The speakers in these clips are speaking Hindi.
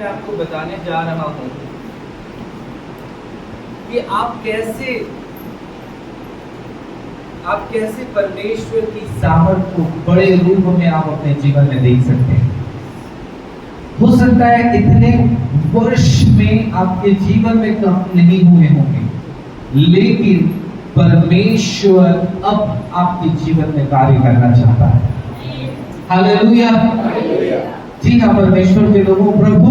मैं आपको बताने जा रहा हूं कि आप कैसे परमेश्वर की सामर्थ को बड़े रूप में आप अपने जीवन में देख सकते हैं। हो सकता है इतने वर्ष में आपके जीवन में काम नहीं हुए होंगे, लेकिन परमेश्वर अब आपके जीवन में कार्य करना चाहता है। हालेलुया। जी हाँ, परमेश्वर के लोगों, प्रभु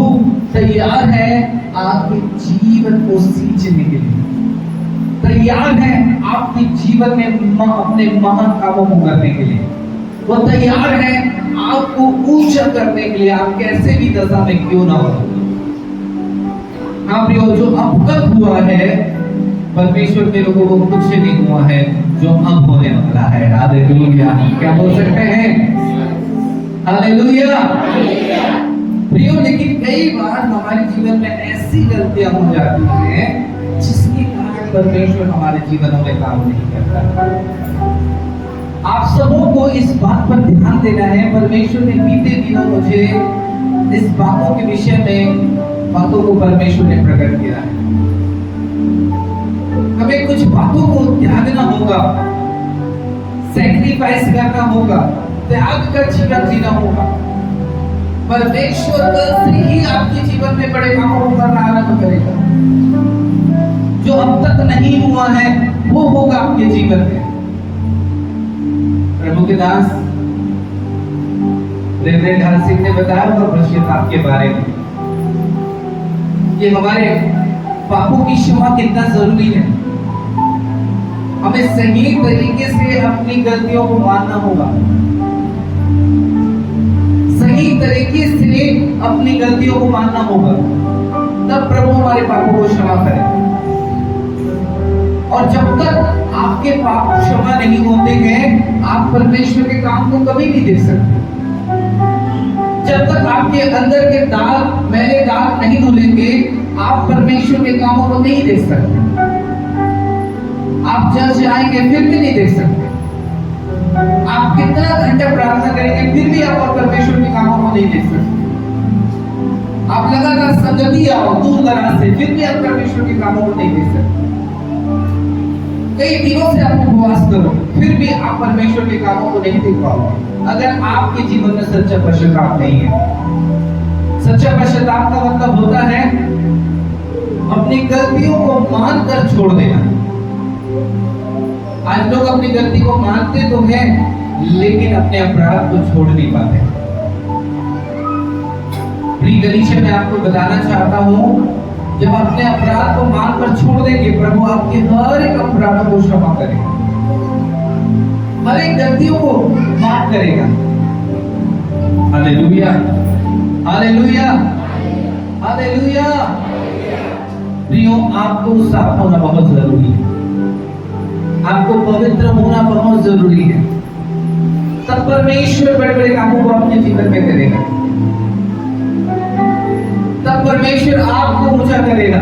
तैयार है आपके जीवन को सींचने के लिए, तैयार है आपके जीवन में अपने महान कामों को करने के लिए। वो तैयार है आपको ऊंचा करने के लिए, आप कैसे भी दशा में क्यों ना हो। हाँ प्रियो, जो अब तक हुआ है परमेश्वर के लोगों को कुछ नहीं हुआ है, जो अब होने वाला है। हालेलुया। क्या बोल सकते हैं? हालेलुया। प्रियो, लेकिन कई बार हमारे जीवन में ऐसी गलतियां हो जाती हैं जिसके कारण परमेश्वर हमारे जीवनों में काम नहीं करता। आप सबों को इस बात पर ध्यान देना है। परमेश्वर ने बीते दिनों मुझे इस बातों के विषय में बातों को परमेश्वर ने प्रकट किया है। हमें कुछ बातों को त्यागना होगा, सैक्रिफाइस करना होगा, त्याग का जीवन जीना होगा। परमेश्वर कल से ही आपके जीवन में बड़े कामों को करना आरंभ करेगा। जो अब तक नहीं हुआ है वो होगा आपके जीवन में। प्रभु के दास रेवरेंड हर सिंह ने बताया होगा पश्चाताप के बारे में, कि हमारे पापों की क्षमा कितना जरूरी है। हमें सही तरीके से अपनी गलतियों को मानना होगा, सही तरीके से अपनी गलतियों को मानना होगा, तब प्रभु हमारे पापों को क्षमा करेगा। और जब तक आपके पाप क्षमा नहीं होते हैं, आप परमेश्वर के काम को कभी नहीं देख सकते। जब तक आपके अंदर के दाग, मैले दाग नहीं धुलेंगे, आप परमेश्वर के कामों को नहीं देख सकते। आप चर्च आएंगे फिर भी नहीं देख सकते। आप कितना घंटा प्रार्थना करेंगे फिर भी आप परमेश्वर के कामों को नहीं देख सकते। आप लगातार संगति आओ दूर दराज से, फिर भी आप परमेश्वर के कामों को नहीं देख सकते। कई दिनों से आप उपवास करो, फिर भी आप परमेश्वर के कामों को नहीं देख पाओगे, अगर आपके जीवन में सच्चा पश्चाताप नहीं है। सच्चा पश्चाताप का मतलब होता है अपनी गलतियों को मानकर छोड़ देना। आज लोग अपनी गलती को मानते तो हैं, लेकिन अपने अपराध को छोड़ नहीं पाते। प्रिय गलीशिया, मैं आपको बताना चाहता हूं, जब अपने अपराध को मानकर छोड़ देंगे, प्रभु आपके हर एक अपराधों को क्षमा करेगा, हर एक गलतियों को माफ करेगा। Hallelujah, hallelujah, hallelujah. प्रियो, आपको साफ होना बहुत जरूरी है, आपको पवित्र होना बहुत जरूरी है। तब परमेश्वर बड़े बड़े कामों को अपने जीवन में करेगा, तब परमेश्वर आपको ऊंचा करेगा,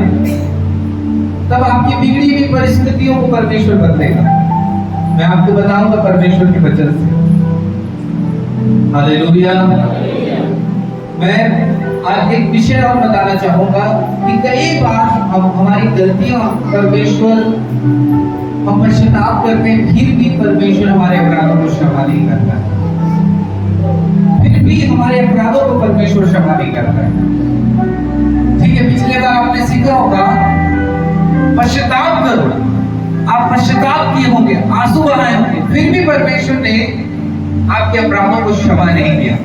तब आपकी बिगड़ी हुई परिस्थितियों को परमेश्वर बदलेगा। मैं आपको बताऊंगा परमेश्वर के वचन से। हालेलुया। मैं आज एक विषय और बताना चाहूंगा कि कई बार हम हमारी गलतियां परमेश्वर, हम पश्चाताप करते हैं, फिर भी परमेश्वर हमारे अपराधों को क्षमा नहीं करता है। फिर भी हमारे अपराधों को परमेश्वर क्षमा नहीं करता है। ठीक है, पिछले बार आपने सीखा होगा पश्चाताप करो, आप पश्चाताप किए होंगे, आंसू बहाए होंगे, फिर भी परमेश्वर ने आपके अपराधों को क्षमा नहीं किया।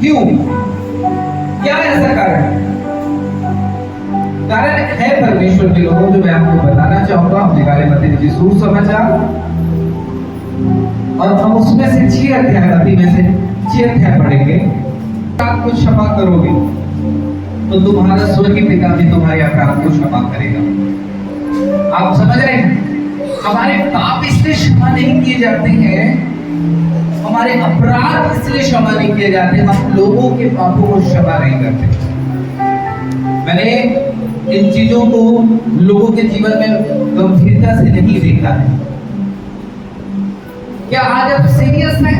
क्यों? क्या ऐसा कारण है? कारण है परमेश्वर के लोगों, जो मैं आपको बताना चाहूंगा। हम निकाले मत्ती की सुसमाचार, और हम उसमें से 6 अध्याय, मत्ती में से 6 अध्याय पढ़ेंगे। आप कुछ क्षमा करोगे तो तुम्हारा स्वर्गीय पिता भी तुम्हारे अपराध को क्षमा करेगा। आप समझ रहे हैं? हमारे पाप इसलिए क्षमा नहीं किए जाते हैं, हमारे अपराध इसलिए क्षमा नहीं किए जाते, हम लोगों के पापों को क्षमा नहीं करते। मैंने इन चीजों को लोगों के जीवन में गंभीरता से नहीं देखा है। क्या आज आप सीरियस हैं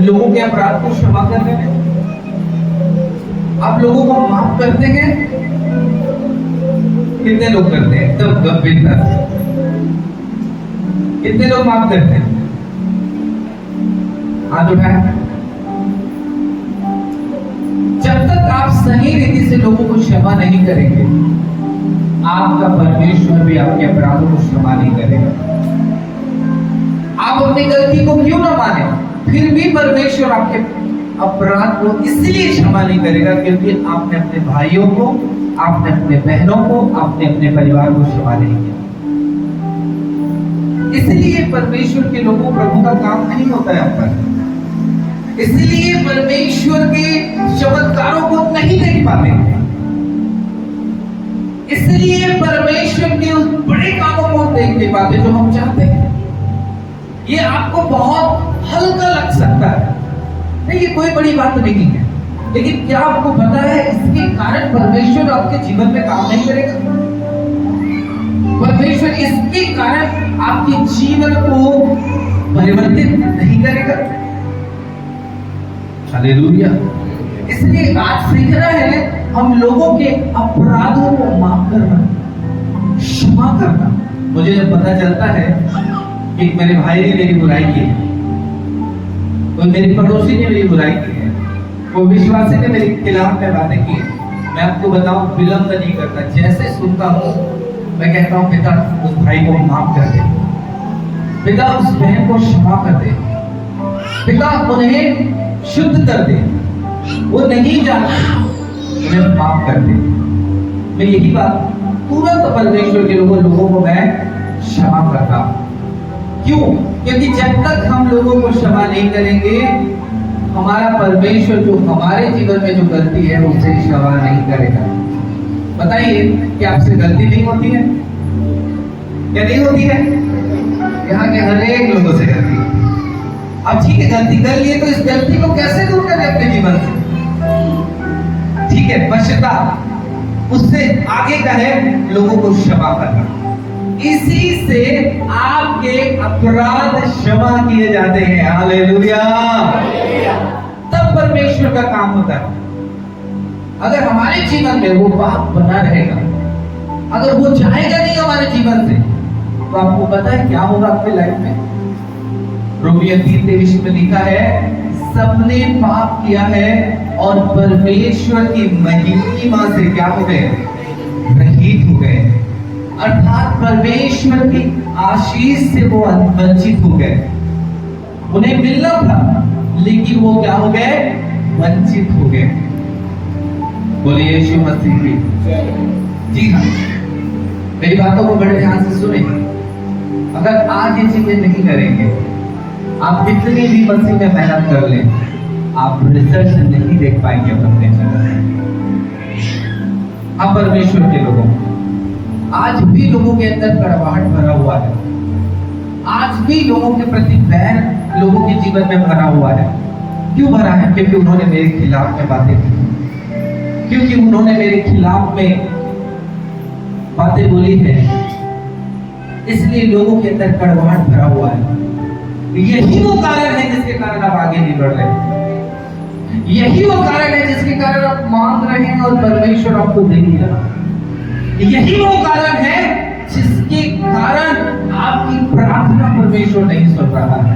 लोगों के अपराध को क्षमा करने में? आप लोगों को माफ करते हैं? कितने लोग करते हैं? एकदम गंभीरता से कितने लोग माफ करते हैं? हाथ उठाएं। जब तक आप सही रीति से लोगों को क्षमा नहीं करेंगे, आपका परमेश्वर भी आपके अपराधों को क्षमा नहीं करेगा। आप अपनी गलती को क्यों ना माने, फिर भी परमेश्वर आपके अपराध को इसलिए क्षमा नहीं करेगा क्योंकि आपने अपने भाइयों को, आपने अपने बहनों को, आपने अपने परिवार को क्षमा नहीं किया। इसलिए परमेश्वर के लोगों प्रभु का काम नहीं होता है पर, इसलिए परमेश्वर के चमत्कारों को नहीं देख पाते, इसलिए परमेश्वर के उस बड़े कामों को देख नहीं पाते जो हम चाहते हैं। ये आपको बहुत हल्का लग सकता है, नहीं ये कोई बड़ी बात नहीं है, लेकिन क्या आपको पता है इसके कारण परमेश्वर आपके जीवन में काम नहीं करेगा? परमेश्वर इसके कारण आपके जीवन को परिवर्तित नहीं करेगा। हालेलुया। इसलिए आज सीखना है हम लोगों के अपराधों को माफ करना, क्षमा करना। मुझे जब पता चलता है कि मेरे भाई ने मेरी बुराई की है, कोई मेरे पड़ोसी ने मेरी बुराई की है, कोई विश्वासी ने मेरे खिलाफ में बातें की है, मैं आपको बताऊं विलंब नहीं करता, जैसे सुनता हूं मैं कहता हूं पिता उस भाई को माफ कर दे, पिता उस बहन को क्षमा कर दे, पिता उन्हें शुद्ध कर दे, वो नहीं जानते उन्हें माफ कर दे। मैं यही बात तुरंत परमेश्वर के लोगों को मैं क्षमा करता हूं। क्यों? क्योंकि जब तक हम लोगों को क्षमा नहीं करेंगे, हमारा परमेश्वर जो हमारे जीवन में जो गलती है उसे क्षमा नहीं करेगा। बताइए कि आपसे गलती नहीं होती है? क्या नहीं होती है? यहाँ के हर एक लोगों से गलती। अब ठीक है गलती कर लिए, तो इस गलती को कैसे दूर करें अपने जीवन से? ठीक है, पश्चाताप, उससे आगे का है लोगों को क्षमा करना। इसी से आपके अपराध क्षमा किए जाते हैं। हालेलुया। तब परमेश्वर का काम होता है। अगर हमारे जीवन में वो पाप बना रहेगा, अगर वो जाएगा नहीं हमारे जीवन से, तो आपको पता है क्या होगा आपके लाइफ में? रोमियो 3:23 में लिखा है सबने पाप किया है और परमेश्वर की महिमा से क्या हो गए? रहित हो गए। अर्थात परमेश्वर की आशीष से वो वंचित हो गए। उन्हें मिलना था लेकिन वो क्या हो गए? वंचित हो गए। बोलिए यीशु मसीह की। जी हाँ, मेरी बातों को बड़े ध्यान से सुने। अगर आज ये चीजें नहीं करेंगे, आप कितनी भी मसीह में मेहनत कर लें, आप रिजल्ट नहीं देख पाएंगे अपने जीवन में। अब परमेश्वर के लोगों, आज भी लोगों के अंदर कड़वाहट भरा हुआ है, आज भी लोगों के प्रति बैर लोगों के जीवन में भरा हुआ है। क्यों भरा है? क्योंकि उन्होंने मेरे खिलाफ में बातें की, क्योंकि उन्होंने मेरे खिलाफ में बातें बोली है, इसलिए लोगों के अंदर कड़वाहट भरा हुआ है। यही वो कारण है जिसके कारण आप आगे नहीं बढ़ रहे। यही वो कारण है जिसके कारण आप मांग रहे हैं और परमेश्वर आपको दे नहीं रहा। यही वो कारण है जिसके कारण आपकी प्रार्थना परमेश्वर नहीं सुन रहा है।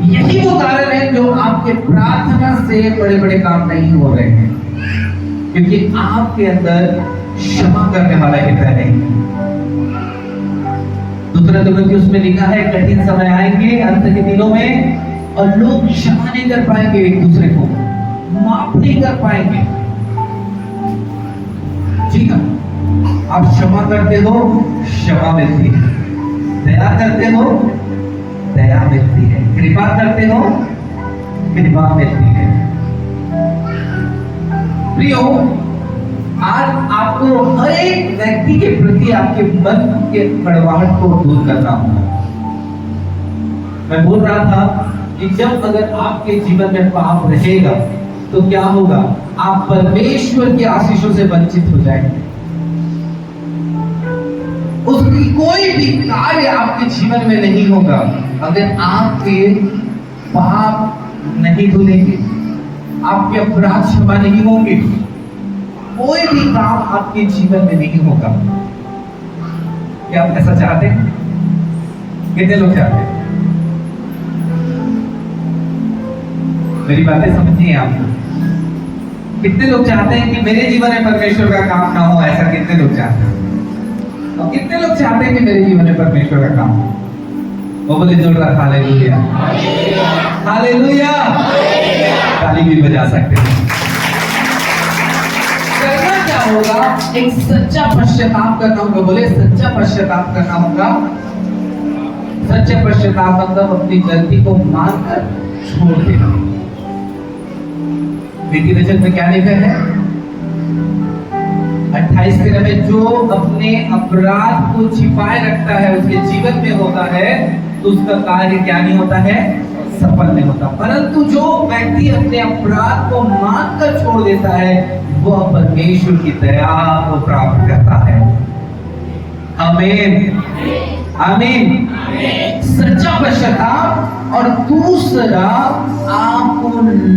यही वो कारण है जो आपके प्रार्थना से बड़े बड़े काम नहीं हो रहे हैं, क्योंकि आपके अंदर क्षमा करने वाला हृदय नहीं। दूसरा तिमुथियुस में लिखा है कठिन समय आएंगे अंत के दिनों में और लोग क्षमा नहीं कर पाएंगे, एक दूसरे को माफ नहीं कर पाएंगे। ठीक है, आप क्षमा करते हो, क्षमा मिलती है। दया करते हो, दया मिलती है। कृपा करते हो, कृपा मिलती है। प्रियो, आज आपको हर एक व्यक्ति के प्रति आपके मन के कड़वाहट को दूर करना होगा। मैं बोल रहा था कि जब अगर आपके जीवन में पाप रहेगा तो क्या होगा? आप परमेश्वर की आशीषों से वंचित हो जाएंगे। उसकी कोई भी कार्य आपके जीवन में नहीं होगा अगर आपके पाप नहीं धुलेंगे, आपके अपराध क्षमा नहीं होंगे, कोई भी काम आपके जीवन में नहीं होगा। क्या आप ऐसा चाहते हैं? कितने लोग चाहते हैं? मेरी बातें समझिए आप। कितने लोग चाहते हैं कि मेरे जीवन में परमेश्वर का काम ना हो? ऐसा कितने लोग चाहते हैं? और कितने लोग चाहते हैं कि मेरे जीवन में परमेश्वर का काम हो? वो बोले जोरदार हालेलुया, हालेलुया, ताली भी बजा सकते हैं। करना क्या होगा? एक सच्चा पश्चाताप करना होगा। बोले सच्चा पश्चाताप करना होगा। सच्चा पश्चाताप मतलब अपनी गलती को मानकर छोड़ देना। नीति वचन में क्या लिखा है? 28 में जो अपने अपराध को छिपाए रखता है उसके जीवन में होता है तो उसका कार्य क्या नहीं होता है? सफल नहीं होता। परंतु जो व्यक्ति अपने अपराध को मानकर छोड़ देता है वह परमेश्वर की दया को प्राप्त करता है। आमीन, आमीन। सच्चा पश्चाताप और दूसरा आपको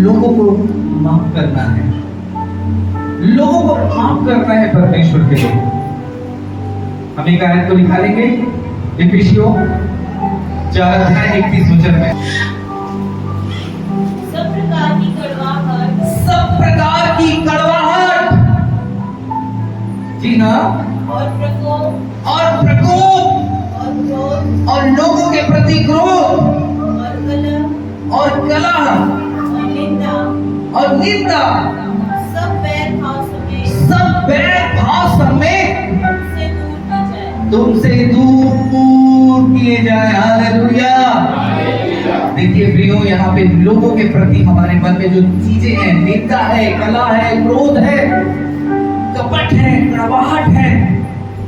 लोगों को माफ करना है। लोगों को माफ करना है परमेश्वर के लोग। हम एक आयत को लिखा लेंगे इफिसियों 4:31 वचन में। सब प्रकार की कड़वाहट, सब प्रकार की कड़वाहट, जी हाँ, और प्रकोप, और प्रकोप, और क्रोध, और लोगों के प्रति क्रोध, और कलह, और कलह, और निंदा, और निंदा, सब बैर भाव समेत सब बैर भाव समेत तुमसे दूर तुमसे दूर किए की जाए। जाए। हालेलुया। देखिए प्रियो, यहाँ पे लोगों के प्रति हमारे मन में जो चीजें हैं, निंदा है, कला है, क्रोध है, कपट है, कड़वाहट है,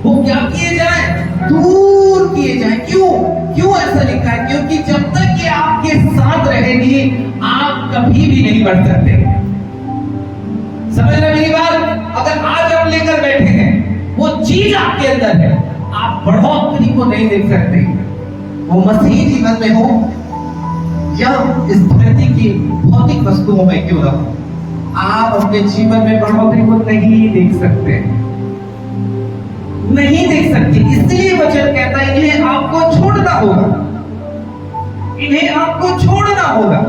वो क्या किए जाए? दूर किए जाए। क्यों? क्यों ऐसा लिखा है? क्योंकि जब तक ये आपके साथ रहेगी आप कभी भी नहीं बढ़ सकते। समझ रहे मेरी बात? अगर आज आप लेकर बैठे हैं वो चीज आपके अंदर है, आप बढ़ोतरी को नहीं देख सकते। वो मसीही जीवन में हो या इस धरती की भौतिक वस्तुओं में क्यों ना हो, आप अपने जीवन में बढ़ोतरी को नहीं देख सकते, नहीं देख सकते। इसलिए वचन कहता है इन्हें आपको छोड़ना होगा, इन्हें आपको छोड़ना होगा।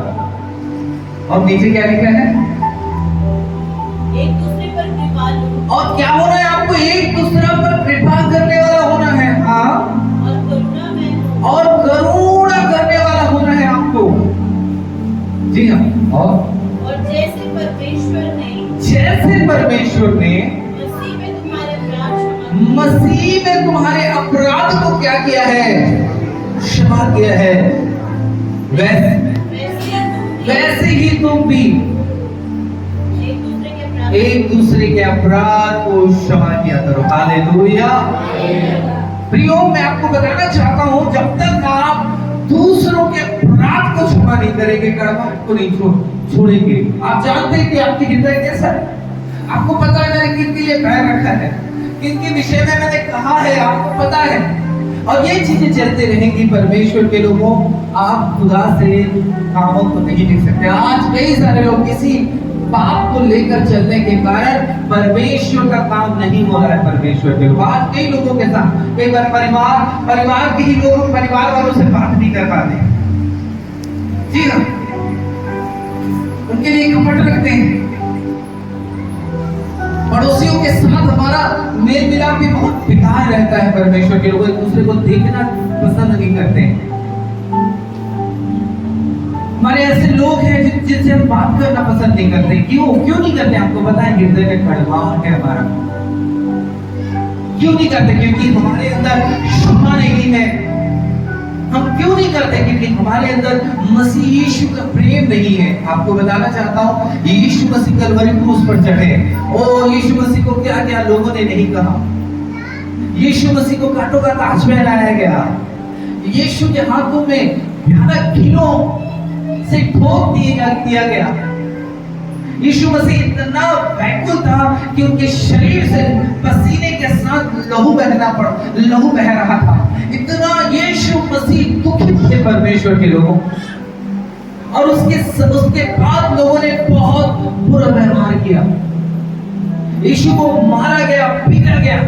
और नीचे क्या लिखा है? एक दूसरे पर कृपालु, और क्या होना है? आपको एक दूसरा पर कृपा करने वाला होना है। हाँ, और करुणामय हो, और करुणा करने वाला होना है आपको। जी हाँ। और जैसे परमेश्वर ने मसीह में तुम्हारे अपराध को क्या किया है? क्षमा किया है। वैसे ही तुम भी एक दूसरे के अपराध को क्षमा किया करो। हालेलुया। प्रियो, मैं आपको बताना चाहता हूं, जब तक आप दूसरों के अपराध को क्षमा नहीं करेंगे, कड़वाहट को नहीं छोड़ेंगे। आप जानते हैं कि आपकी हृदय कैसा है? आपको पता है मैंने किनके लिए पैर रखा है, किनके विषय में मैंने कहा है, आपको पता है। और ये चीजें चलते रहेंगी। परमेश्वर के लोगों, आप खुदा से कामों को नहीं लिख सकते। आज कई सारे लोग किसी पाप को लेकर चलने के कारण परमेश्वर का काम नहीं हो रहा है। परमेश्वर के लोग आज कई लोगों के साथ, कई बार परिवार के ही लोग परिवार वालों से बात नहीं कर पाते। जी हाँ, उनके लिए कपट रखते हैं। पड़ोसियों के साथ हमारा मेल मिलाप भी बहुत बेकार रहता है। परमेश्वर के लोग एक दूसरे को देखना पसंद नहीं करते। हमारे ऐसे लोग हैं जिनसे हम बात करना पसंद नहीं करते। क्यों नहीं करते? आपको पता है, हृदय में कड़वाहट है हमारा। क्यों नहीं करते? क्योंकि हमारे अंदर क्षमा नहीं है। हम क्यों नहीं करते? क्योंकि हमारे अंदर मसीह यीशु का प्रेम नहीं है। आपको बताना चाहता हूँ, यीशु मसीह कलवरी क्रूस पर चढ़े। ओ यीशु मसीह को क्या क्या लोगों ने नहीं कहा। यीशु मसीह को कांटों का ताज पहनाया गया। यीशु के हाथों में भयानक कीलों से ठोक दिया गया। यीशु मसीह इतना व्याकुल था कि उनके शरीर से पसीने के साथ लहू बह रहा था। इतना यीशु मसीह दुखी थे परमेश्वर के लोगों। और उसके बाद लोगों ने बहुत बुरा व्यवहार किया। यीशु को मारा गया, पीटा गया।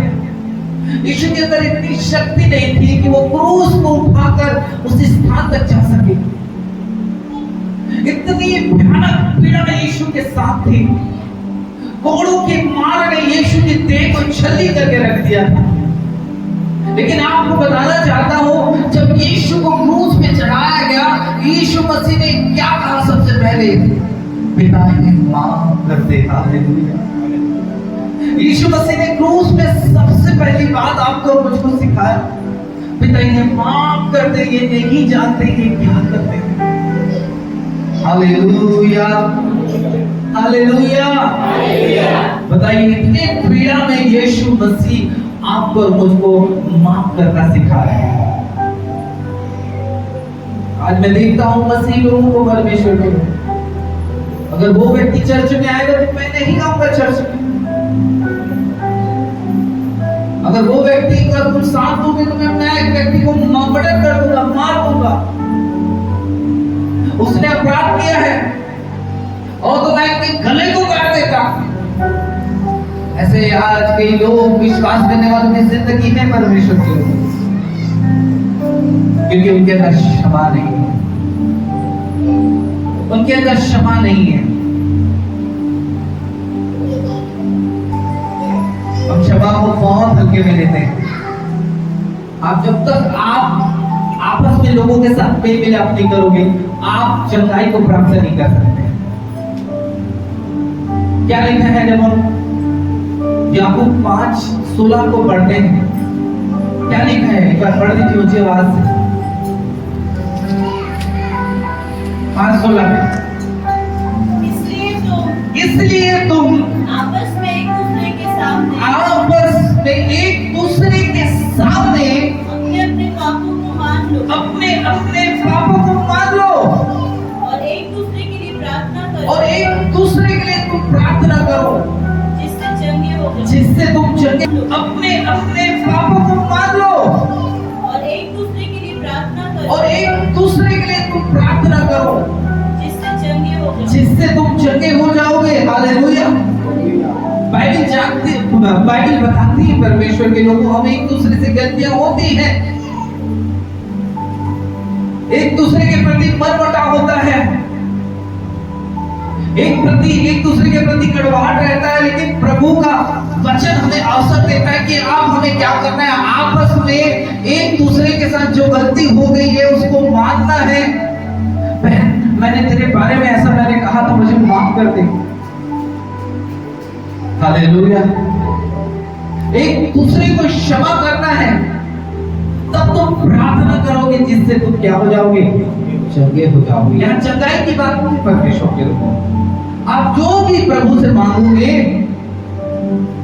यीशु के अंदर इतनी शक्ति नहीं थी कि वो क्रूस को उठाकर उस स्थान तक जा सके। इतनी भयानक पीड़ा यीशु के साथ थी। कोड़ों के मार ने यीशु की देह को छली करके रख दिया था। लेकिन आपको बताना चाहता हूं, जब यीशु को क्रूस पे चढ़ाया गया, यीशु मसीह ने क्या कहा? सबसे पहले, पिता इन्हें माफ कर दे। हालेलुया। यीशु मसीह ने क्रूस पे सबसे पहली बात आपको और मुझको सिखाया, पिता इन्हें माफ कर दे, ये नहीं जानते ये क्या करते हैं। Hallelujah, hallelujah. बताइए, इतने पीड़ा में यीशु मसीह आपको और मुझको माफ करना सिखा रहे हैं। आज मैं देखता हूं मसीह लोगों को परमेश्वर को, अगर वो व्यक्ति चर्च में आएगा तो मैं नहीं आऊंगा चर्च में। अगर वो व्यक्ति का तुम साथ दोगे तो मैं एक व्यक्ति को मर्डर कर दूंगा, मार दूंगा। उसने अपराध किया है और तो मैं अपने गले को काट देता। ऐसे आज कई लोग विश्वास करने वालों की जिंदगी में परमेश्वर के लोग, क्योंकि उनके अंदर क्षमा नहीं है, उनके अंदर क्षमा नहीं है। हम क्षमा को बहुत हल्के में लेते हैं। आप जब तक आप आपस में लोगों के साथ मेल मिलाप नहीं करोगे, आप चंगाई को प्राप्त नहीं कर सकते। क्या लिखा है जब हम याकूब 5:16 को पढ़ते हैं? क्या लिखा है? एक बार पढ़ दीजिए ऊंची आवाज से। 5:16 में, इसलिए तुम आपस में एक दूसरे के सामने अपने अपने पापों को मान लो, अपने अपने पापों को मान लो और एक दूसरे के लिए प्रार्थना करो, और एक दूसरे के लिए तुम प्रार्थना करो जिससे चंगे हो जाओ। जिससे तुम चंगे। अपने अपने पापों को मान लो और एक दूसरे के लिए प्रार्थना करो, और एक दूसरे के लिए तुम प्रार्थना करो जिससे चंगे हो जाओ। जिससे तुम चंगे हो जाओगे। हालेलुया। बाइबल बताती है परमेश्वर के लोगों, हम एक दूसरे से गलतियां होती हैं, एक दूसरे के प्रति मनमुटाव होता है, एक दूसरे के प्रति कड़वाहट रहता है, लेकिन प्रभु का वचन हमें अवसर देता है कि आप हमें क्या करना है? आपस में एक दूसरे के साथ जो गलती हो गई है उसको मानना है। मैंने तेरे बारे में ऐसा मैंने कहा तो मुझे माफ कर दे। हालेलुया। एक दूसरे को क्षमा करना है, तब तुम प्रार्थना करोगे जिससे तुम क्या हो जाओगे? चंगे हो जाओगे। यहाँ चंगाई की बात नहीं, परमेश्वर के लोगों, आप जो भी प्रभु से मांगोगे,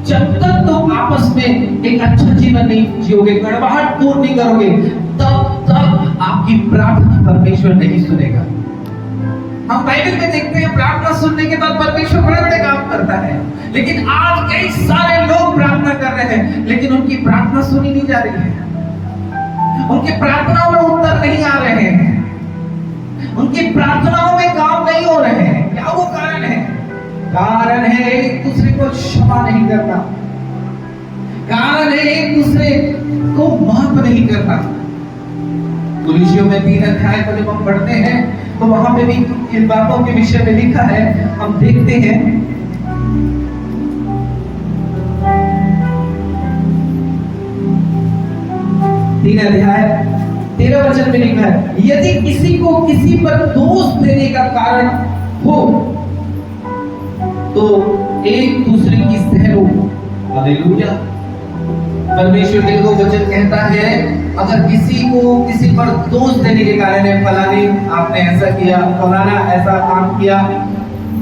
जब तक तुम आपस में एक अच्छा जीवन नहीं जियोगे, कड़वाहट दूर नहीं करोगे, तब तक आपकी प्रार्थना परमेश्वर नहीं सुनेगा। हम बाइबल में देखते हैं प्रार्थना सुनने के बाद परमेश्वर बड़े काम करता है, लेकिन आज कई सारे लोग प्रार्थना कर रहे हैं लेकिन उनकी प्रार्थना सुनी नहीं जा रही है, उनकी प्रार्थनाओं में उत्तर नहीं आ रहे हैं, उनकी प्रार्थनाओं में काम नहीं हो रहे हैं। क्या वो कारण है? कारण है एक दूसरे को क्षमा नहीं करना, कारण है एक दूसरे को माफ नहीं करना। कुलिसियों में 3 अध्याय को जब हम पढ़ते हैं तो वहां पे भी इन बातों के विषय में लिखा है। हम देखते हैं 3 अध्याय 13 वचन में लिखा है, यदि किसी को किसी पर दोष देने का कारण हो तो एक दूसरे की सह लो। हालेलुया। परमेश्वर के को वचन कहता है, अगर किसी को किसी पर दोष देने के कारण है, फलाने आपने ऐसा किया, फलाना ऐसा काम किया,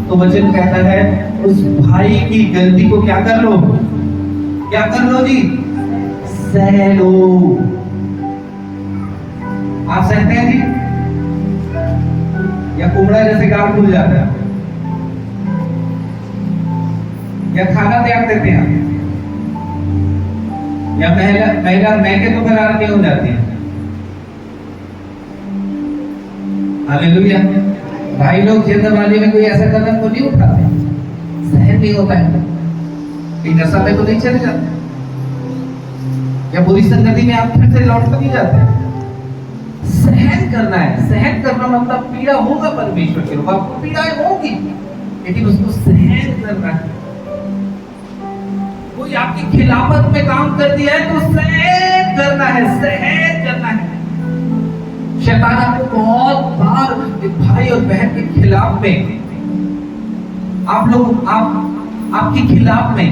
तो वचन कहता है उस भाई की गलती को क्या कर लो? क्या कर लो जी? सह लो। आप सहते हैं जी? या कुमड़ा जैसे गाल खुल जाता है? या खाना त्याग देते हैं? या महिला मैके तो करार नहीं हो जाती है? हालेलुया। भाई लोग जल्दबाजी में कोई ऐसा कदम तो नहीं उठाते, सहन नहीं होता है। लेकिन नशा में तो नहीं चले जाते, या बुरी संगति में आप फिर से लौट तो नहीं जाते। सहन करना है। सहन करना मतलब पीड़ा होगा परमेश्वर के रूप, आपको पीड़ाएं होगी, लेकिन उसको सहन करना है। कोई आपकी खिलाफत में काम कर दिया है तो सहन करना है, सहन करना है। शैतान आपको बहुत बार एक भाई और बहन के खिलाफ में, आपके खिलाफ में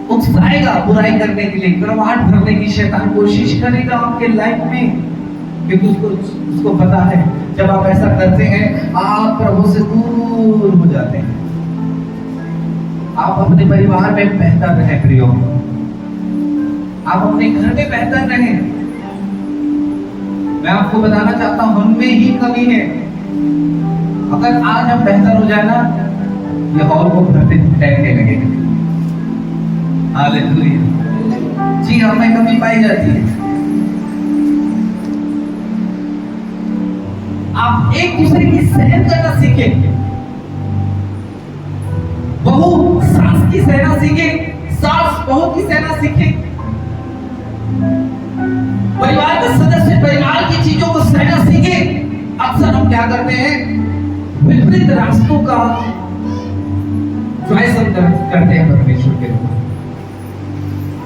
उकसाएगा बुराई करने के लिए, कड़वाहट भरने की शैतान कोशिश करेगा आपके लाइफ में, क्योंकि उसको पता है जब आप ऐसा करते हैं आप प्रभु से दूर हो जाते हैं। आप अपने परिवार में बेहतर रहें प्रियो, आप अपने घर में बेहतर रहें। मैं आपको बताना चाहता हूं हम में ही कमी है। अगर आज हम बेहतर हो जाए ना, ये हॉल को भरते टहलने लगेगा। हालेलुया। जी हमें कमी पाई जाती है। आप एक दूसरे की सहन करना सीखें। बहू सास की सहना सीखे, सास बहू की सहना सीखे। परिवार के सदस्य परिवार की चीजों को सहना सीखे। अक्सर हम क्या करते हैं, विपरीत रास्तों का चॉइस हम करते हैं परमेश्वर के रूप में।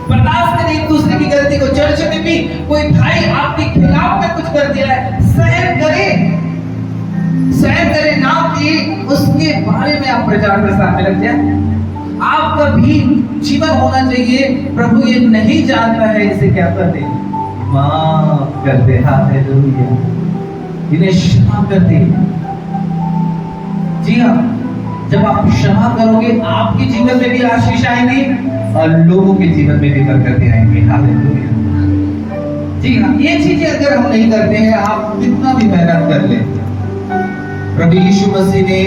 बर्दाश्त करें एक दूसरे की गलती को। चर्च में भी कोई भाई आपके खिलाफ में कुछ कर दिया है, सहन करें, सहन करें, ना कि उसके बारे में आप प्रचार प्रसार में लग जाए। आपका भी जीवन होना चाहिए, प्रभु ये नहीं जानता है, इसे क्या कर दे, माफ कर दे। हालेलुया। इन्हें क्षमा कर दे। जी हाँ, जब आप क्षमा करोगे आपके जीवन में भी आशीष आएंगी और लोगों के जीवन में भी बरकतें आएंगी। हालेलुया। जी हाँ, ये चीजें अगर हम नहीं करते हैं, आप कितना भी मेहनत कर ले, प्रभु यीशु मसीह ने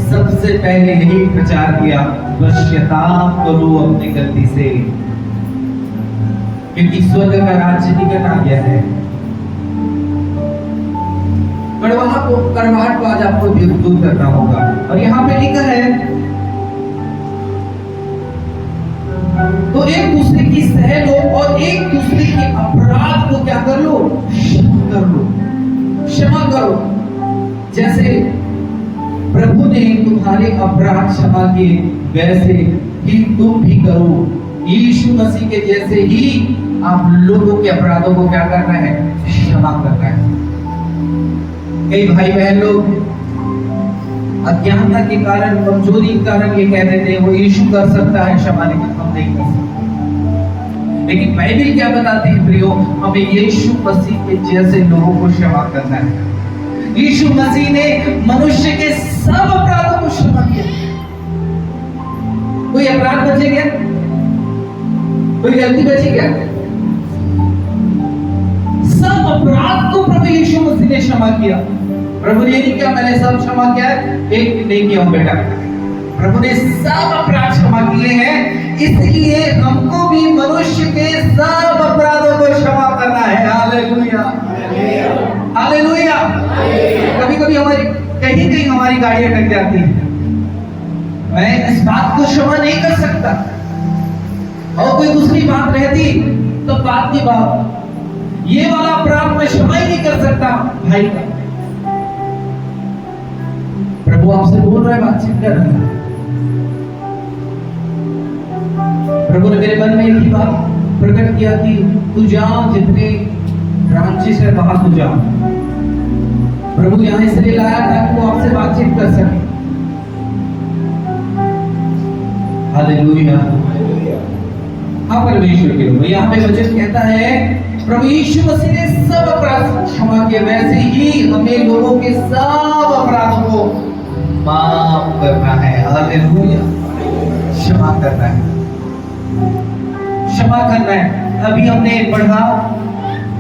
सबसे पहले यही प्रचार किया, पश्चाताप करो अपनी गलती से, क्योंकि स्वर्ग का राज्य निकट आ गया है। कड़वाहट को आज आपको दूर करना होगा। और यहाँ पे लिखा है, तो एक दूसरे की सह लो और एक दूसरे के अपराध को क्या कर लो, क्षमा कर लो, क्षमा करो। जैसे प्रभु ने तुम्हारे अपराध क्षमा किए, वैसे ही तुम भी करो। यीशु मसीह के जैसे ही आप लोगों के अपराधों को क्या करना है, क्षमा करना है। कई भाई बहन लोग अज्ञानता के कारण, कमजोरी के कारण ये कह देते हैं वो यीशु कर सकता है क्षमा, लेकिन हम नहीं कर सकते। लेकिन बाइबल क्या बताती है प्रियो, हमें यीशु मसीह के जैसे लोगों को क्षमा करना है। यीशु मसीह ने मनुष्य के सब अपराधों को क्षमा किया। कोई अपराध बचे क्या? कोई गलती बची क्या? सब अपराध को प्रभु यीशु मसीह ने क्षमा किया। प्रभु ने नहीं किया मैंने सब क्षमा किया है, एक नहीं किया हूं बेटा। प्रभु ने सब अपराध क्षमा किए हैं, इसलिए हमको भी मनुष्य के सब अपराधों को क्षमा करना है। Hallelujah, hallelujah. कभी कभी हमारी कहीं हमारी गाड़ी अटक जाती है, मैं इस बात को क्षमा नहीं कर सकता, और कोई दूसरी बात रहती तो बात की बात, ये वाला अपराध मैं क्षमा ही नहीं कर सकता भाई का। प्रभु आपसे बोल रहा है, बातचीत कर रहा है। प्रभु ने मेरे मन में एक ही बात प्रकट किया कि तू जा, जितने ब्रांचेस है वहां तू जा। प्रभु यहां इसलिए लाया ताकि वो आपसे बातचीत कर सके। हालेलुया। हाँ परमेश्वर के लोग, यहाँ पे वचन कहता है प्रभु यीशु मसीह ने सब अपराध क्षमा किए, वैसे ही हमें लोगों के सब अपराधों को माफ करना है। हालेलुया। क्षमा करना है, क्षमा करना है। अभी हमने पढ़ा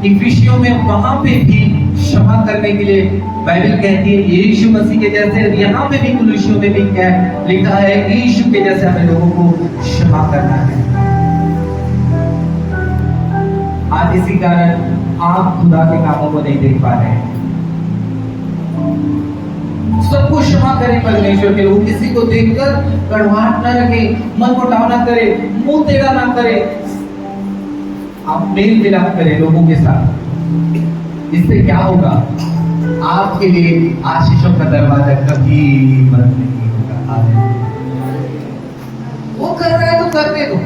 इफिसियों में, वहां पे भी क्षमा करने के लिए बाइबल कहती है यीशु मसीह के जैसे। यहाँ पे भी कुलुसियों में भी क्या लिखा है, यीशु के जैसे हमें लोगों को क्षमा करना है। आज इसी कारण आप खुदा के कामों को नहीं देख पा रहे हैं। सबको क्षमा करें परमेश्वर के लोग, किसी को देखकर कड़वाहट न रखे, मन मुटाव न करे, मुंह टेढ़ा ना करे, आप मेल मिलाप करें लोगों के साथ। इससे क्या होगा, आपके लिए आशीषों का दरवाजा कभी बंद नहीं होगा। वो कर रहा है तो करने दो,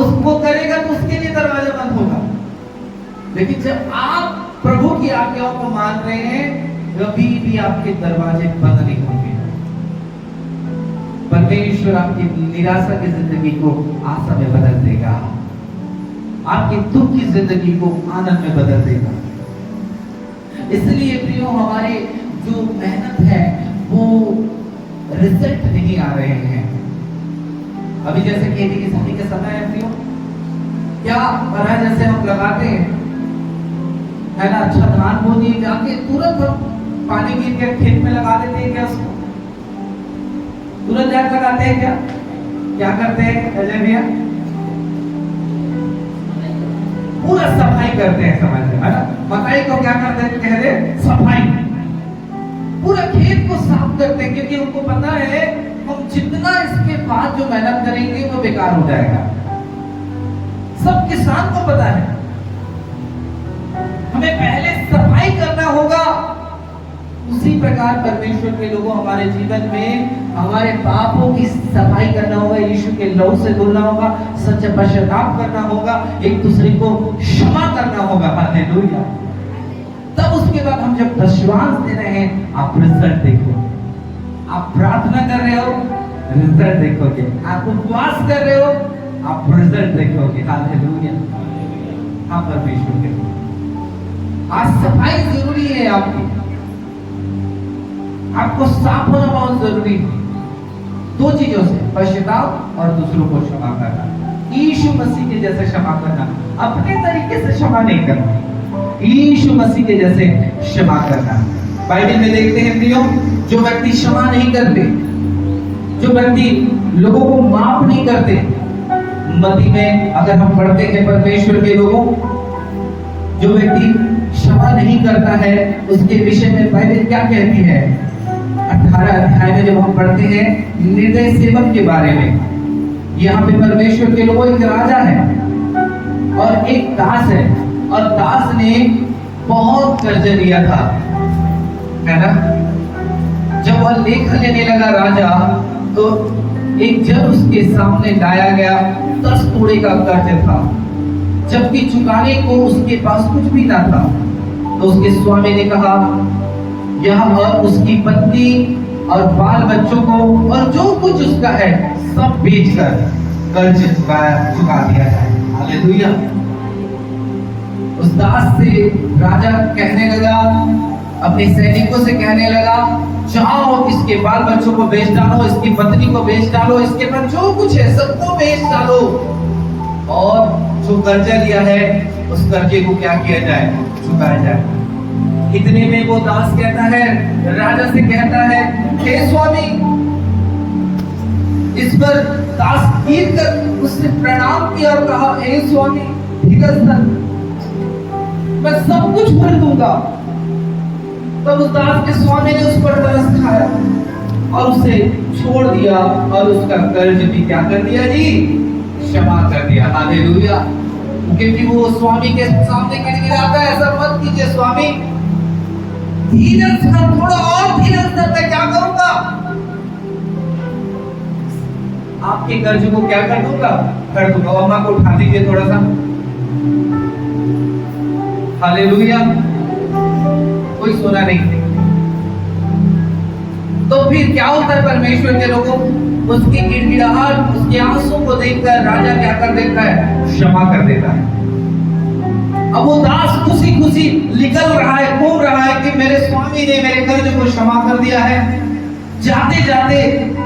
उसको करेगा तो उसके लिए दरवाजा बंद होगा। लेकिन जब आप प्रभु की आज्ञाओं को मान रहे हैं, कभी भी आपके दरवाजे बंद नहीं होंगे। परमेश्वर आपकी निराशा की जिंदगी को आशा में बदल देगा, आपके दुख की जिंदगी को आनंद में बदल देगा। इसलिए प्रियो, हमारे जो मेहनत है वो रिजल्ट नहीं आ रहे हैं। अभी जैसे खेती किसानी का समय है प्रियो, क्या पराया जैसे हम लगाते हैं, है ना, अच्छा धान बो दिए, जाके तुरंत हम पानी गिर के खेत में लगा देते हैं क्या? उसको तुरंत जाकर लगाते हैं क्या? क्या करते हैं अजय भैया? पूरा सफाई करते हैं, समझ है ना? मकई को क्या करते हैं? कह रहे सफाई, पूरा खेत को साफ करते हैं, क्योंकि उनको पता है हम जितना इसके बाद जो मेहनत करेंगे वो बेकार हो जाएगा। सब किसान को पता है हमें पहले सफाई करना होगा। उसी प्रकार परमेश्वर के लोगों, हमारे जीवन में हमारे पापों की सफाई करना होगा, यीशु के लहू से धुलना होगा, सच्चा पश्चाताप करना होगा, एक दूसरे को क्षमा करना होगा। हालेलुया। तब उसके बाद हम जब विश्वास दे रहे हैं, आप रिजल्ट देखो। आप प्रार्थना कर रहे हो, रिजल्ट देखोगे। आप उपवास कर रहे हो, आप रिजल्ट देखोगे। हालेलुया। हाँ परमेश्वर के, आज सफाई जरूरी है आपकी, आपको साफ होना बहुत जरूरी है। दो चीजों से, पश्चाताप और दूसरों को क्षमा करना। यीशु मसीह के जैसे क्षमा करना, अपने तरीके से क्षमा नहीं करना, यीशु मसीह के जैसे क्षमा करना। बाइबल में देखते हैं प्रियो, जो व्यक्ति क्षमा नहीं करते, जो व्यक्ति लोगों को माफ नहीं करते, मत्ती में अगर हम पढ़ते हैं परमेश्वर के लोगों, जो व्यक्ति क्षमा नहीं करता है उसके विषय में बाइबल क्या कहती है? 18 अध्याय में जब हम पढ़ते हैं निर्दय सेवक के बारे में, यहाँ पे परमेश्वर के लोगों, एक राजा है और एक दास है, और दास ने बहुत कर्ज लिया था, है ना। जब वह लेखा लेने लगा राजा, तो एक जन उसके सामने लाया गया, 10 तोड़े का कर्ज था, जबकि चुकाने को उसके पास कुछ भी ना था। तो उसके स्वामी ने कहा, यह और उसकी पत्नी और बाल बच्चों को और जो कुछ उसका है सब बेचकर कर्ज चुका दिया जाए। हालेलुया। उस दास से राजा कहने लगा, अपने सैनिकों से कहने लगा, जाओ इसके बाल बच्चों को बेच डालो, इसकी पत्नी को बेच डालो, इसके पास जो कुछ है सबको बेच डालो, और जो कर्जा लिया है उस कर्जे को क्या किया जाए? चुकाया जाए। इतने में वो दास कहता है, राजा से कहता है, हे स्वामी। इस पर दास गिर कर उसने प्रणाम किया और कहा, हे स्वामी, मैं सब कुछ भर दूंगा। तब उस दास के स्वामी ने उस पर तरस खाया और उसे छोड़ दिया, और उसका कर्ज भी क्या कर दिया जी? क्षमा कर दिया। हालेलुया। क्योंकि वो स्वामी के सामने गिड़गिड़ाता है, ऐसा मत कीजिए स्वामी, धीरज कर, थोड़ा और धीरज कर, मैं क्या करूंगा? आपके कर्ज को क्या कर दूंगा? कर दूंगा। अम्मा को उठा दीजिए थोड़ा सा। हालेलुया। कोई सोना नहीं। तो फिर क्या होता है परमेश्वर के लोगों? उसकी गिड़गिड़ाहट, उसके आंसू को देखकर राजा क्या कर देता है? क्षमा कर देता है। अब वो दास खुशी खुशी निकल रहा है, घूम रहा है कि मेरे स्वामी ने मेरे कर्ज को क्षमा कर दिया है। जाते जाते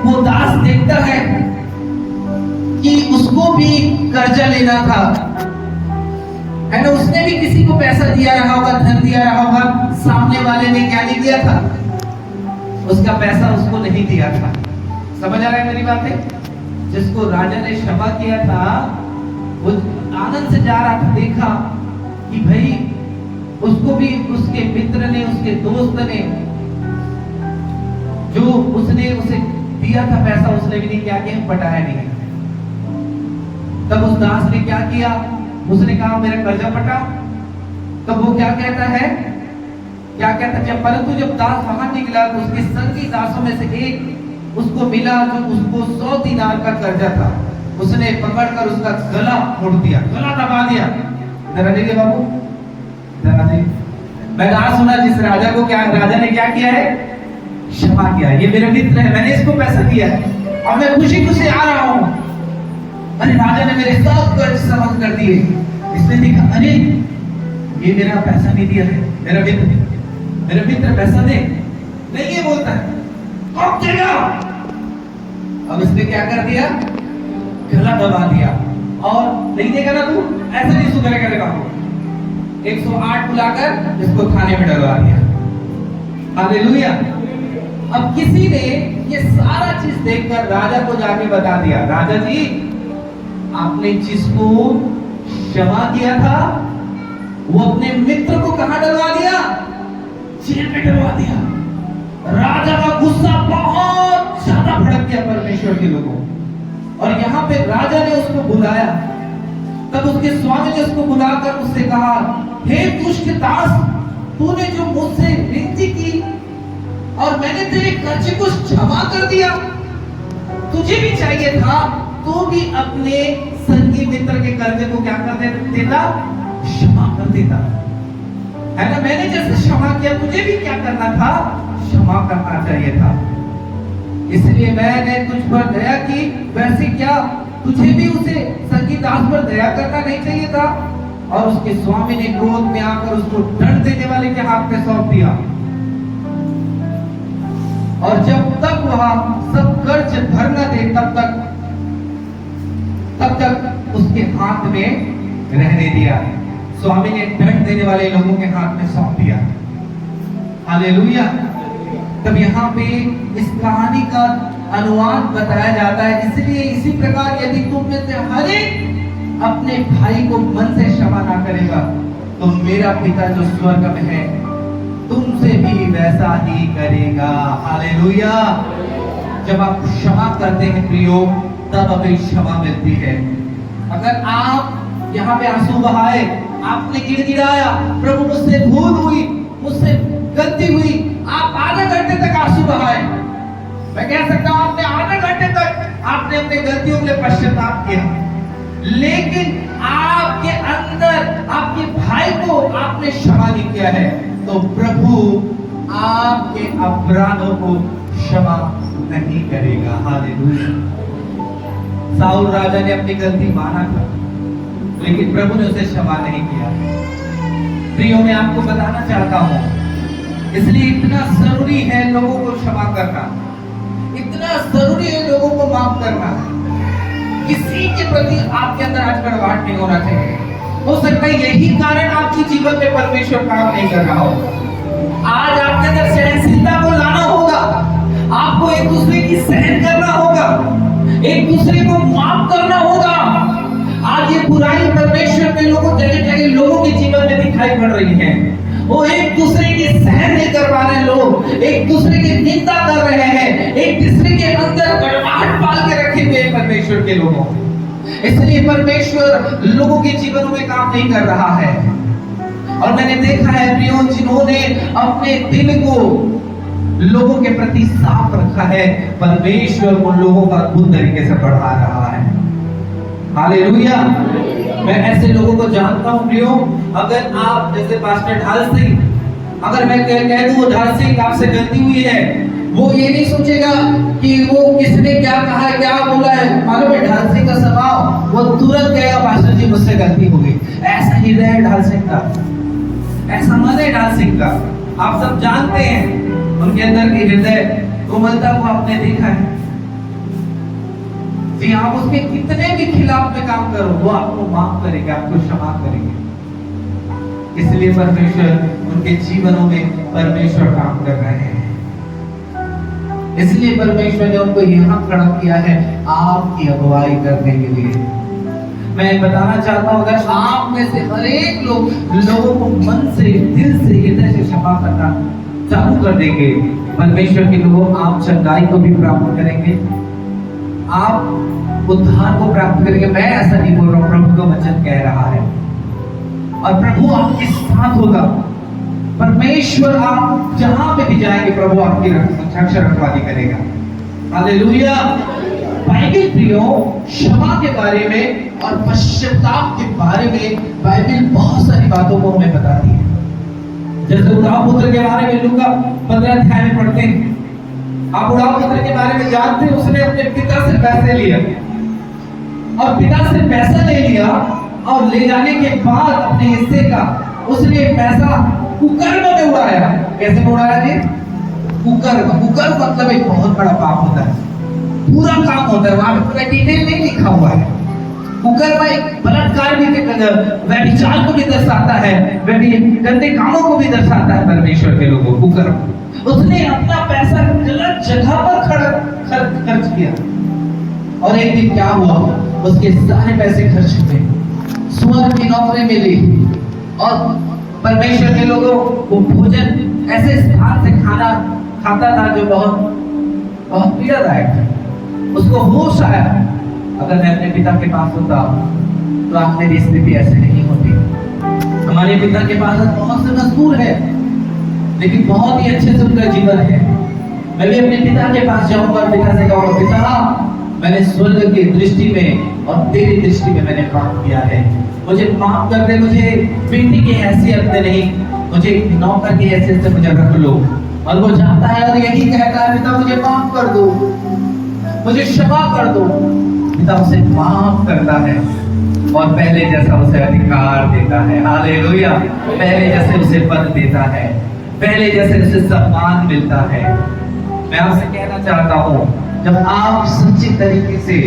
वो दास देखता है कि उसको भी कर्जा लेना था, है ना। उसने भी किसी को पैसा दिया रहा होगा, धन दिया रहा होगा, सामने वाले ने क्या नहीं दिया था? उसका पैसा उसको नहीं दिया था। समझ आ रहा है मेरी बात है? जिसको राजा ने क्षमा किया था, वो आनंद से जा रहा था, देखा कि भाई उसको भी उसके मित्र ने, उसके दोस्त ने जो उसने उसे दिया था पैसा, उसने भी नहीं क्या किया, पटाया नहीं। तब उस दास ने क्या किया, उसने कहा मेरा कर्जा पटा। तब वो क्या कहता है, क्या कहता है, परंतु जब दास बाहर निकला तो उसके संगी दासों में से एक उसको मिला जो उसको 100 दिनार का कर्जा था। उसने पकड़कर उसका गला मोड़ दिया, गला दबा दिया। इधर आ जाइए बाबू, इधर आ जाइए। मैंने आज सुना जिस राजा को क्या, राजा ने क्या किया है, क्षमा किया। ये मेरा मित्र है, मैंने इसको पैसा दिया है और मैं खुशी खुशी आ रहा हूँ। अरे राजा ने मेरे सब कर्ज समाप्त कर दिए। इसने देखा, अरे ये मेरा पैसा नहीं दिया है, मेरा मित्र पैसा दे, नहीं ये बोलता है, कौन देगा? अब इसने क्या कर दिया, गला दबा दिया। और नहीं देगा ना तू, ऐसा नहीं सुधर करेगा। 108 बुलाकर इसको थाने में डलवा दिया। हालेलुया। अब किसी ने ये सारा चीज देखकर राजा को जाके बता दिया, राजा जी आपने जिसको क्षमा किया था वो अपने मित्र को कहां डलवा दिया, जेल में डलवा दिया। राजा का गुस्सा बहुत ज्यादा भड़क गया परमेश्वर के लोगों, और यहाँ पे राजा ने उसको बुलाया। तब उसके स्वामी ने उसको बुलाकर उससे कहा, हे दुष्ट दास, तूने जो मुझसे विनती की और मैंने तेरे कर्ज को क्षमा कर दिया, तुझे भी चाहिए था तू भी अपने संगी मित्र के कर्ज को क्या कर देता, क्षमा कर देता, है ना। मैंने जैसे क्षमा किया तुझे भी क्या करना था, क्षमा करना चाहिए था। इसलिए मैंने तुझ पर दया की, वैसे क्या तुझे भी उसे संगी दास पर दया करना नहीं चाहिए था। और उसके स्वामी ने क्रोध में आकर उसको दंड देने वाले के हाथ में सौंप दिया। और जब तक वह सब कर्ज भर न दे तब तक उसके हाथ में रहने दिया। स्वामी ने दंड देने वाले लोगों के हाथ में सौंप दिया। हालेलुया। तब यहाँ पे इस कहानी का अनुवाद बताया जाता है, इसलिए इसी प्रकार यदि तुम में से हर एक अपने भाई को मन से क्षमा ना करेगा तो मेरा पिता जो स्वर्ग में है तुमसे भी वैसा ही करेगा। हालेलुया। जब आप क्षमा करते हैं प्रियो, तब हमें क्षमा मिलती है। अगर आप यहाँ पे आंसू बहाए, आपने गिड़गिड़ाया, प्रभु मुझसे भूल हुई, मुझसे गलती हुई, आप आधे घंटे तक आंसू बहाए, मैं कह सकता हूं आपने आधे घंटे तक आपने अपने गलतियों के लिए पश्चाताप किया, लेकिन आपके अंदर आपके भाई को आपने क्षमा नहीं किया है, तो प्रभु आपके अपराधों को क्षमा नहीं करेगा। हालेलुया। साउल राजा ने अपनी गलती माना था, लेकिन प्रभु ने उसे क्षमा नहीं किया। प्रियो, मैं आपको बताना चाहता हूं, इसलिए इतना जरूरी है लोगों को क्षमा करना, इतना जरूरी है लोगों को माफ करना। किसी के प्रति आपके अंदर आज कड़वाहट नहीं होना चाहिए। हो सकता है यही कारण आपके जीवन में परमेश्वर काम नहीं कर रहा हो। आज आपके अंदर सहनशीलता को लाना होगा, आपको एक दूसरे की सहन करना होगा, एक दूसरे को माफ करना होगा। आज ये बुराई परमेश्वर के लोगों, जगह जगह लोगों के जीवन में दिखाई पड़ रही है। वो एक दूसरे की सहन नहीं कर पा रहे, लोग एक दूसरे की निंदा कर रहे हैं, एक दूसरे के अंदर कड़वाहट पाल के रखे हुए हैं परमेश्वर के लोगों। इसलिए परमेश्वर लोगों के जीवन में काम नहीं कर रहा है। और मैंने देखा है प्रियो, जिन्होंने अपने दिल को लोगों के प्रति साफ रखा है, परमेश्वर उन लोगों का अद्भुत तरीके से बढ़ा रहा है। हालेलुया। मैं ऐसे लोगों को जानता हूं प्रियो, अगर आप जैसे पास्टर ढाल सिंह, अगर मैं कह दूं ढाल सिंह आपसे गलती हुई है, वो ये नहीं सोचेगा कि वो किसने क्या कहा है, क्या बोला है। मालूम है ढाल सिंह का स्वभाव, वो तुरंत कहेगा पास्टर जी मुझसे गलती हो गई। ऐसा हृदय है ढाल सिंह का, ऐसा मन है ढाल सिंह का। आप सब जानते हैं उनके अंदर की हृदय कोमलता को आपने देखा है जी। आप उसके कितने भी खिलाफ में काम करो, वो आपको माफ करेंगे, आपको क्षमा करेंगे। इसलिए परमेश्वर उनके जीवनों में परमेश्वर काम कर रहे हैं। इसलिए परमेश्वर ने उनको यहाँ खड़ा किया है आपकी अगुवाई करने के लिए। मैं बताना चाहता हूँ, अगर आप में से हर एक लोगों को मन से, दिल से, हृदय से क्षमा करना चालू कर देंगे, परमेश्वर के लोगों, आप चंगाई को भी प्राप्त करेंगे, आप उद्धार को प्राप्त करेंगे। मैं ऐसा नहीं बोल रहा हूँ, प्रभु का वचन कह रहा है, और प्रभु आपके साथ होगा। परमेश्वर आप जहां पे भी जाएंगे, प्रभु आपकी रक्षा रखवाली करेगा। हालेलुया। बाइबल प्रियो, क्षमा के बारे में और पश्चाताप के बारे में बाइबल बहुत सारी बातों को हमें बताती है। जैसे उड़ाव पुत्र के बारे में लूका 15 अध्याय में पढ़ते हैं। आप उड़ाव पुत्र के बारे में जानते हैं, उसने अपने पिता से पैसे लिए और पिता से पैसा ले लिया, और ले जाने के बाद अपने हिस्से का उसने पैसा कुकर्म में उड़ाया। कैसे उड़ाया जी? कुकर्म। कुकर्म मतलब एक बहुत बड़ा पाप होता है, पूरा काम होता है, वहां पे पूरा डिटेल नहीं लिखा हुआ है। कुकर्म एक बलात्कार भी, व्यभिचार को भी दर्शाता है, वह भी गंदे कामों को भी दर्शाता है परमेश्वर के लोगों। कुकर्म, उसने अपना पैसा गलत जगह पर खर्च किया, और एक दिन क्या हुआ, उसके सारे पैसे खर्च हुए, सुअर की नौकरी मिली, और परमेश्वर के लोगों को भोजन ऐसे स्थान से खाना खाता था जो बहुत बहुत पीड़ादायक था। उसको होश आया, अगर मैं अपने पिता के पास होता तो आज मेरी स्थिति ऐसे नहीं होती। हमारे पिता के पास बहुत से मजदूर है, लेकिन बहुत ही अच्छे से उनका जीवन है। मैं भी अपने पिता के पास जाऊंगा और पिता से कहूंगा, पिता मैंने स्वर्ग की दृष्टि में और तेरी दृष्टि में मैंने पाप किया है, मुझे माफ कर दे, मुझे बेटी की हैसियत में नहीं, मुझे नौकर की हैसियत से मुझे रख लो। और वो जाता है और यही कहता है, पिता मुझे माफ कर दो, मुझे क्षमा कर दो। पिता उसे माफ करता है और पहले जैसा उसे अधिकार देता है। हालेलुया। पहले जैसे उसे पद देता है, पहले जैसे उसे सम्मान मिलता है। मैं आपसे कहना चाहता हूँ, जब आप सच्ची तरीके से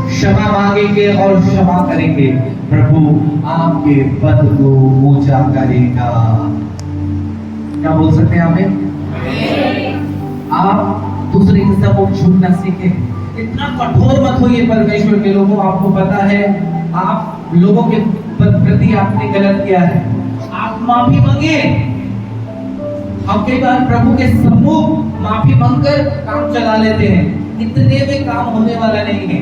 क्षमा मांगेंगे और क्षमा करेंगे, प्रभु आपके पद को ऊंचा करेगा। क्या बोल सकते हैं हमें? आप दूसरे के सब झूठना सीखे, इतना कठोर मत होइए परमेश्वर के लोगों। आपको पता है आप लोगों के प्रति आपने गलत किया है, आप माफी मांगे। हम कई बार प्रभु के सम्मुख माफी मांगकर काम चला लेते हैं, इतने में काम होने वाला नहीं है।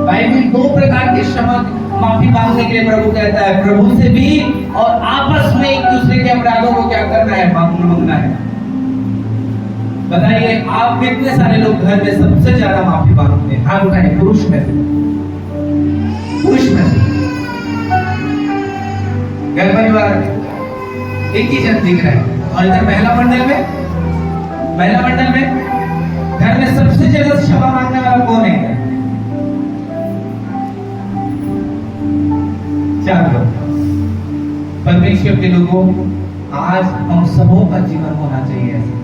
बाइबल 2 प्रकार के क्षमा माफी मांगने के लिए प्रभु कहता है, प्रभु से भी और आपस में एक दूसरे के अपराधों को क्या करना है? मांगना है। बताइए, आप कितने सारे लोग घर में सबसे ज्यादा माफी मांगते हैं? हाथ उठाइए, पुरुष में से, पुरुष में से, घर परिवार में एक ही जन दिख रहा है। और इधर महिला मंडल में, महिला मंडल में घर में सबसे ज्यादा क्षमा मांगने वाला कौन है? 4 लोग। परमेश्वर के लोगों, आज हम सबों का जीवन होना चाहिए ऐसे,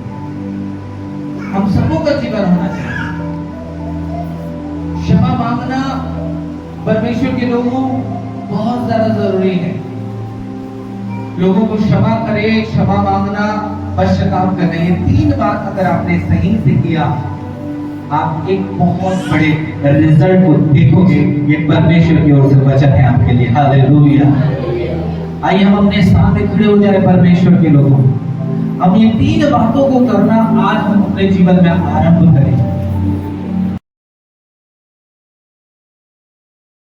हम सबों का जीवन होना चाहिए। क्षमा मांगना परमेश्वर के लोगों बहुत ज्यादा जरूरी है। लोगों को क्षमा करें, क्षमा मांगना, पश्चाताप करना, ये 3 बात अगर आपने सही से किया, आप एक बहुत बड़े रिजल्ट को देखोगे। ये परमेश्वर की ओर से वचन है आपके लिए। हालेलुया। आइए हम अपने सामने खड़े हो जाए परमेश्वर के लोगों। हम ये 3 बातों को करना आज हम अपने जीवन में आरंभ करें।